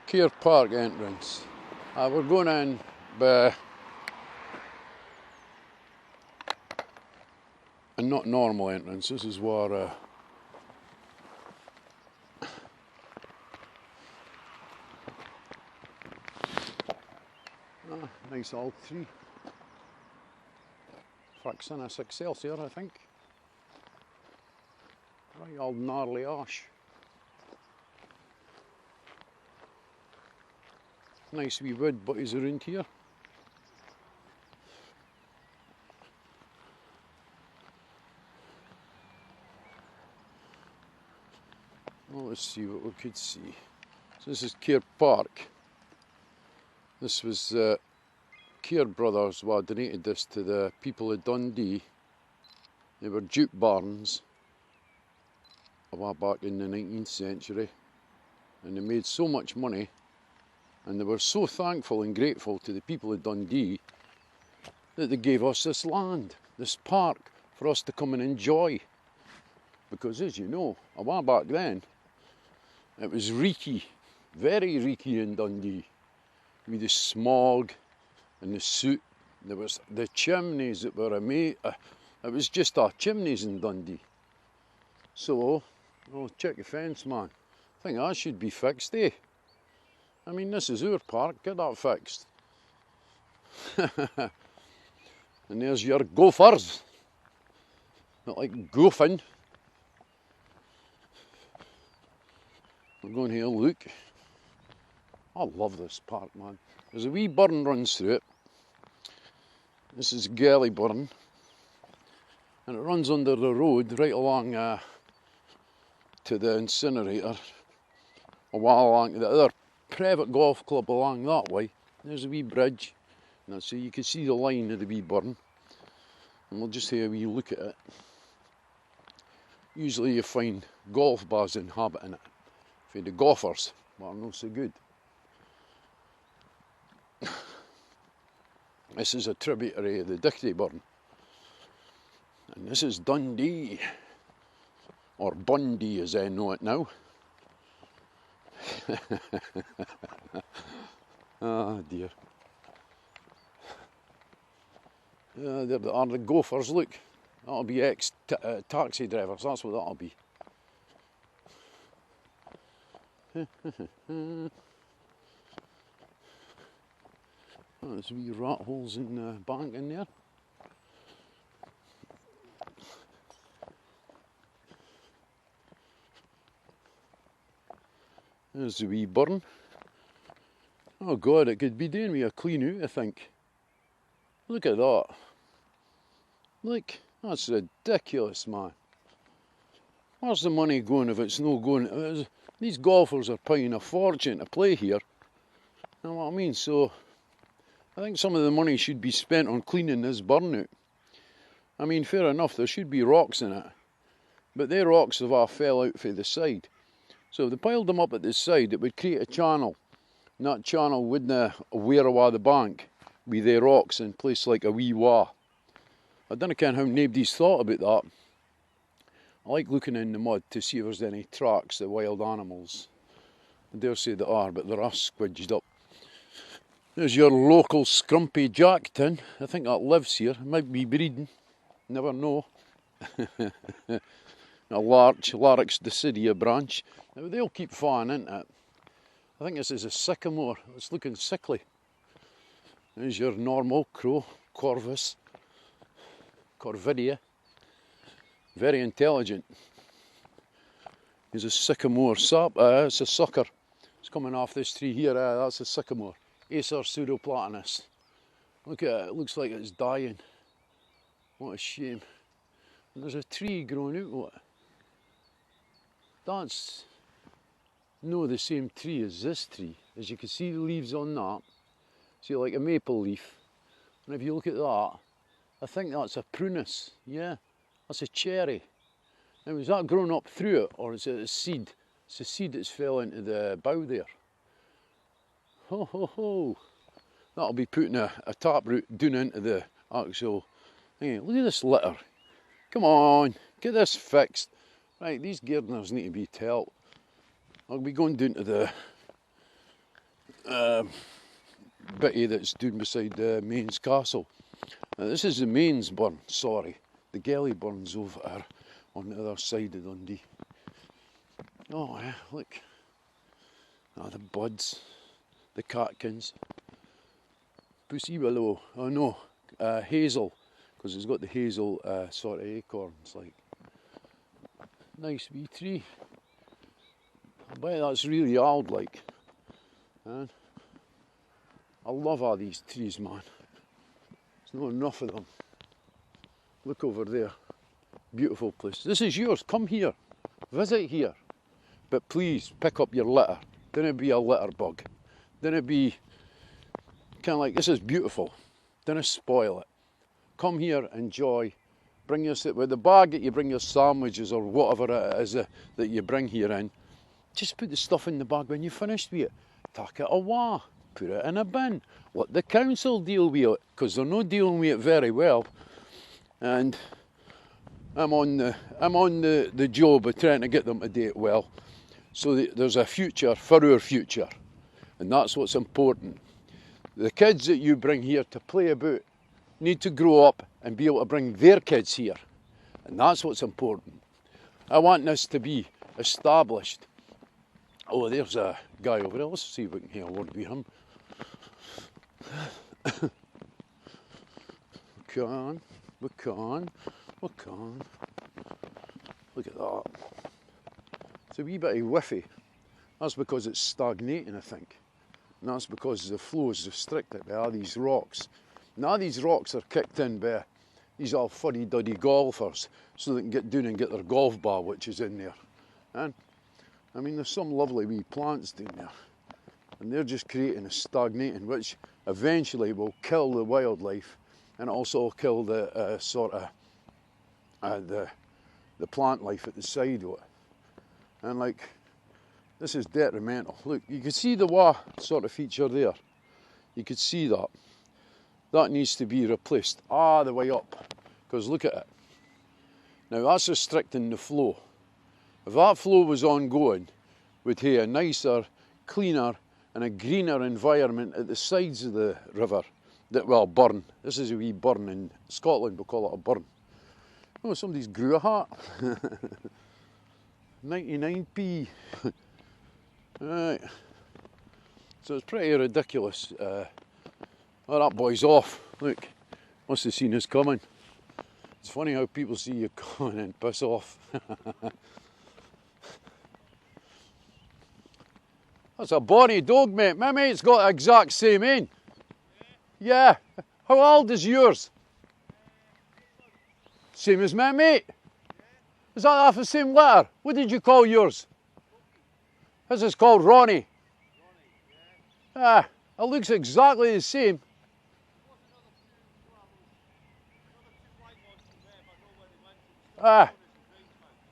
Caird Park entrance. We're going in by a not normal entrance. This is where nice old tree. Fraxinus Excelsior, I think. Right old gnarly ash. Nice wee wood butties around here. Well, let's see what we could see. So this is Caird Park. This was Caird brothers who donated this to the people of Dundee. They were jute barons a while back in the 19th century, and they made so much money, and they were so thankful and grateful to the people of Dundee that they gave us this land, this park, for us to come and enjoy. Because as you know, a while back then, it was reeky, very reeky in Dundee, with the smog and the soot. There was the chimneys that were amazing. It was just our chimneys in Dundee. So, oh, check the fence, man. I think that should be fixed, eh? I mean, this is our park, get that fixed. And there's your gophers. Not like goofing. We're going here, look. I love this park, man. There's a wee burn runs through it. This is Gelly Burn. And it runs under the road right along to the incinerator. A while along to the other private golf club along that way. There's a wee bridge. Now, so you can see the line of the wee burn. And we'll just have a wee look at it. Usually you find golf bars inhabiting it. For the golfers, but are not so good. This is a tributary of the Dickie Burn. And this is Dundee, or Bundy as I know it now. Oh dear. There are the gophers, look. That'll be ex-taxi drivers, that's what that'll be. Oh, there's wee rat holes in the bank in there. There's the wee burn. Oh God, it could be doing me a clean out, I think. Look at that. Look, that's ridiculous, man. Where's the money going if it's no going? These golfers are paying a fortune to play here. You know what I mean? So, I think some of the money should be spent on cleaning this burn out. I mean, fair enough, there should be rocks in it. But they rocks have all fell out for the side. So if they piled them up at the side, it would create a channel. And that channel wouldn't wear away the bank with their rocks in place like a wee wa. I don't know how nobody's thought about that. I like looking in the mud to see if there's any tracks of wild animals. I dare say there are, but they're all squidged up. There's your local scrumpy jackton. I think that lives here. It might be breeding. Never know. A Larix decidia branch. Now they'll keep falling into it. I think this is a sycamore. It's looking sickly. There's your normal crow, Corvus, Corvidia. Very intelligent. There's a sycamore sap. It's a sucker. It's coming off this tree here. That's a sycamore. Acer pseudoplatanus. Look at it. It looks like it's dying. What a shame. And there's a tree growing out of it. That's no the same tree as this tree. As you can see the leaves on that. See, like a maple leaf. And if you look at that, I think that's a prunus. Yeah. That's a cherry. Now, is that grown up through it, or is it a seed? It's a seed that's fell into the bough there. Ho ho ho! That'll be putting a taproot down into the actual thing. Look at this litter. Come on, get this fixed. Right, these gardeners need to be told. I'll be going down to bitty that's down beside Mains Castle. Now, this is the Mains burn, sorry. The Gelly burn's over there on the other side of Dundee. Oh yeah, look. Ah, the buds, the catkins. Pussy willow, oh no, hazel, because it's got the hazel sort of acorns, like. Nice wee tree. I bet that's really old, like. And I love all these trees, man. There's not enough of them. Look over there. Beautiful place. This is yours. Come here. Visit here. But please pick up your litter. Don't be a litter bug. Don't be kind of like, this is beautiful. Don't spoil it. Come here, enjoy. Bring your, with the bag that you bring your sandwiches or whatever it is that you bring here in. Just put the stuff in the bag when you're finished with it. Tuck it away. Put it in a bin. Let the council deal with it, because they're not dealing with it very well. And I'm on the job of trying to get them to do it well, so that there's a future for our future, and that's what's important. The kids that you bring here to play about need to grow up and be able to bring their kids here, and that's what's important. I want this to be established. Oh, there's a guy over there. Let's see if we can hear a word with him. We can. Look at that. It's a wee bit of whiffy. That's because it's stagnating, I think. And that's because the flow is restricted by all these rocks. Now these rocks are kicked in by these all fuddy-duddy golfers, so they can get down and get their golf ball, which is in there. And I mean, there's some lovely wee plants down there, and they're just creating a stagnating, which eventually will kill the wildlife, and also kill the the plant life at the side of it. And like, this is detrimental. Look, you can see the wah sort of feature there. You could see that. That needs to be replaced the way up, because look at it. Now that's restricting the flow. If that flow was ongoing, we'd have a nicer, cleaner and a greener environment at the sides of the river. That, well, burn. This is a wee burn in Scotland, we call it a burn. Oh, somebody's grew a hat. 99p. Right. So it's pretty ridiculous. Oh, that boy's off. Look, must have seen us coming. It's funny how people see you coming and piss off. That's a bonny dog, mate. My mate's got the exact same in. Yeah. How old is yours? Same as my mate. Is that half the same letter? What did you call yours? This is called Ronnie. Ah, it looks exactly the same.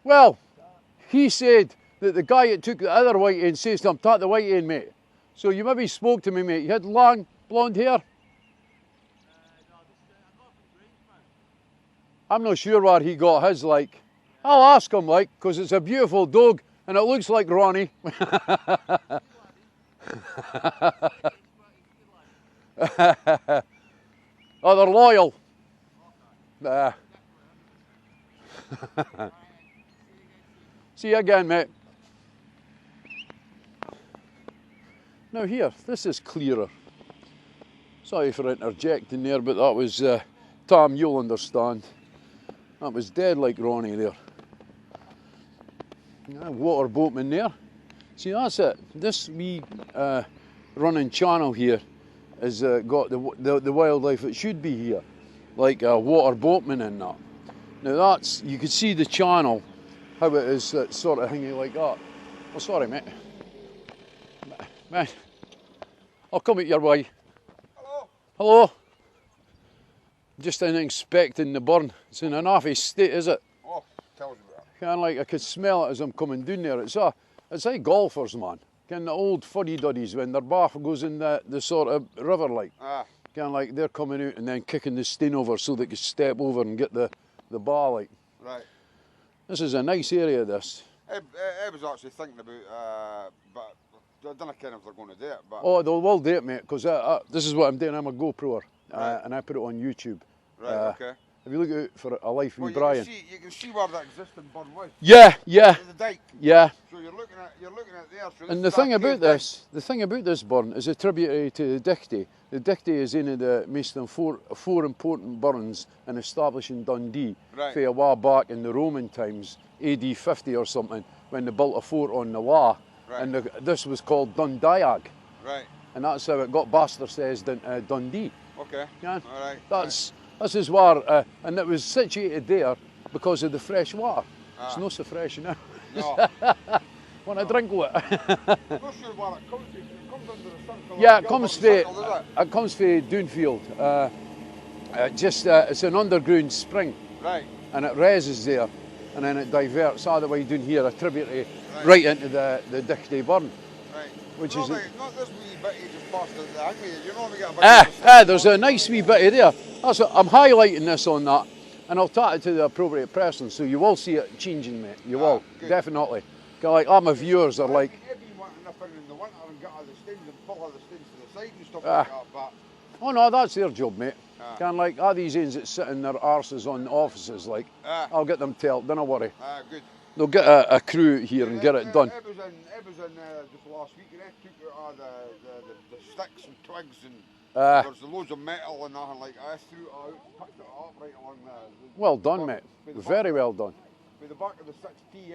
Well, he said that the guy that took the other white end says to him, "Take the white end, mate." So you maybe spoke to me, mate. You had long, blonde hair? I'm not sure where he got his, like. I'll ask him, like, because it's a beautiful dog and it looks like Ronnie. Oh, they're loyal. See you again, mate. Now here, this is clearer. Sorry for interjecting there, but that was, Tom, you'll understand. That was dead like Ronnie there. Water boatman there. See, that's it. This wee running channel here has got the wildlife that should be here, like a water boatman and that. Now that's, you can see the channel, how it is sort of hanging like that. Oh, sorry, mate. Man, I'll come at your way. Hello. Hello. Just in inspecting the burn. It's in an awful state, is it? Oh, tells you that. Kind of like I could smell it as I'm coming down there. It's like golfers, man. Kind of the old fuddy-duddies when their bath goes in the sort of river, like. Kind of like they're coming out and then kicking the stain over so they can step over and get the bar, like. Right. This is a nice area, this. I was actually thinking about I don't know if they're going to do it, but... Oh, they will do it, mate, because this is what I'm doing. I'm a GoProer, Right. and I put it on YouTube. Right, okay. If you look out for a life Well, with Brian. you can see where that existing burn was. Yeah, yeah, The dike. yeah. So you're looking at there. So And the thing about this burn is a tributary to the Dichty. The Dichty is one of the most four important burns in establishing Dundee. Right. For a while back in the Roman times, AD 50 or something, when they built a fort on the Loire. Right. And this was called Dundiag. Right. And that's how it got bastardised into Dundee. Okay. Yeah. All right. This is where, and it was situated there because of the fresh water. It's not so fresh now. No. Want a drink with it? I'm not sure where it comes from. It comes under the circle. Yeah, it comes from Doonfield. It's an underground spring, Right. and it rises there, and then it diverts all the way down here, a tributary right into the Dichty Burn. Right. Which No, is mate, not this wee bit you just passed it. You know we get a bit there's a nice wee bit there. I'm highlighting this on that, and I'll tap it to the appropriate person, so you will see it changing, mate. You will, good. definitely. Like all my viewers are like, Maybe you want to nip in the winter and get all the stains and pull all the stains to the side and stuff like that, but... oh no, that's their job, mate. Kind of like all these ends that sit in their arses on offices, like, I'll get them to help, don't worry. Good. They'll get a crew here and get it done. It was in just last week, and they took out all the sticks and twigs and there's loads of metal and nothing like that. I threw it out, picked it up right along the Well done, mate. Very well done. With the back of the 6T,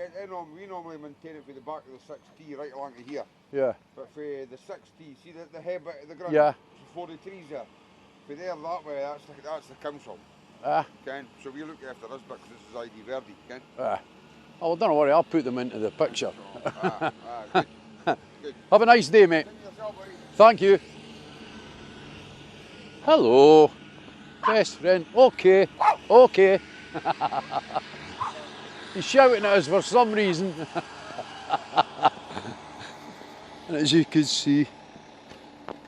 we normally maintain it with the back of the 6T right along to here. Yeah. But for the 6T, see the head bit of the ground? Yeah. For 43s there. For there that way, that's the council. Ken. So we look after this bit because this is ID Verdi, Ken. Oh, don't worry, I'll put them into the picture. Good. Good. Have a nice day, mate. Thank you. Hello. Best friend. Okay. Okay. He's shouting at us for some reason. And as you can see,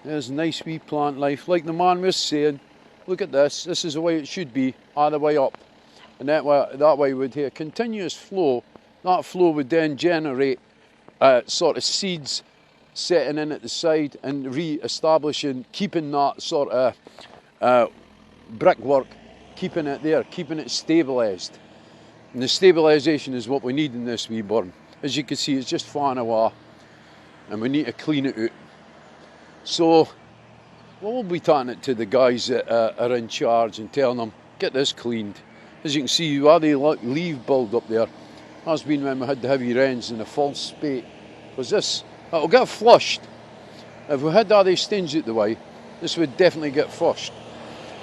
there's nice wee plant life. Like the man was saying, look at this. This is the way it should be, all the way up. And that way would here continuous flow. That flow would then generate sort of seeds setting in at the side and re-establishing, keeping that sort of brickwork, keeping it there, keeping it stabilised. And the stabilisation is what we need in this wee burn. As you can see, it's just flying away, and we need to clean it out. So we'll be taking it to the guys that are in charge and telling them, get this cleaned. As you can see, all the leaf build up there. That's been when we had the heavy rains and the false spate. Because it'll get flushed. If we had all these stains out the way, this would definitely get flushed.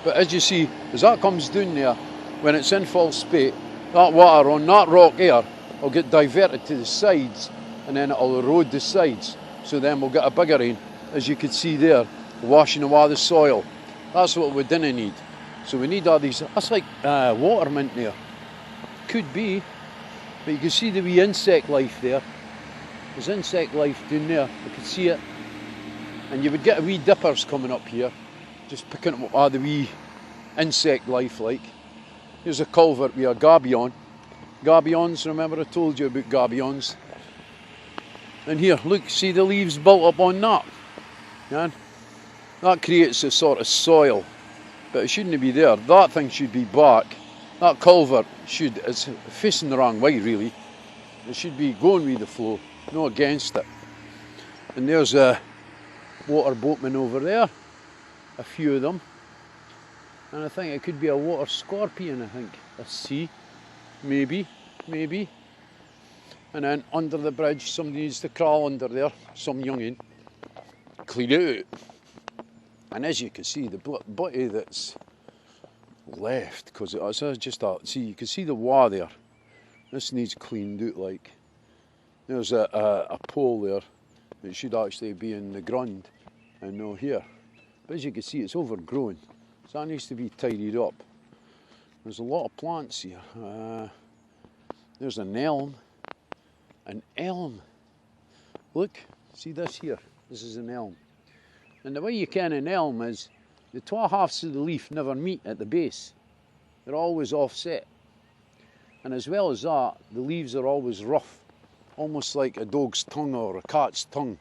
But as you see, as that comes down there, when it's in false spate, that water on that rock here will get diverted to the sides, and then it'll erode the sides. So then we'll get a bigger rain, as you can see there, washing away the soil. That's what we didn't need. So we need all these. That's like water mint there. Could be, but you can see the wee insect life there. There's insect life down there. You can see it, and you would get wee dippers coming up here, just picking up all the wee insect life. Like here's a culvert with a gabion. Gabions. Remember I told you about gabions. And here, look, see the leaves built up on that. Yeah? That creates a sort of soil. But it shouldn't be there. That thing should be back. That culvert it's facing the wrong way really. It should be going with the flow, not against it. And there's a water boatman over there, a few of them. And I think it could be a water scorpion, I think. A sea, maybe. And then under the bridge, somebody needs to crawl under there, some youngin, clean it out. And as you can see, the butty that's left, because it's just see, you can see the wah there. This needs cleaned out. Like there's a pole there. It should actually be in the ground and no here. But as you can see, it's overgrown, so that needs to be tidied up. There's a lot of plants here. There's an elm. An elm. Look, see this here. This is an elm. And the way you can an elm is the two halves of the leaf never meet at the base. They're always offset. And as well as that, the leaves are always rough, almost like a dog's tongue or a cat's tongue.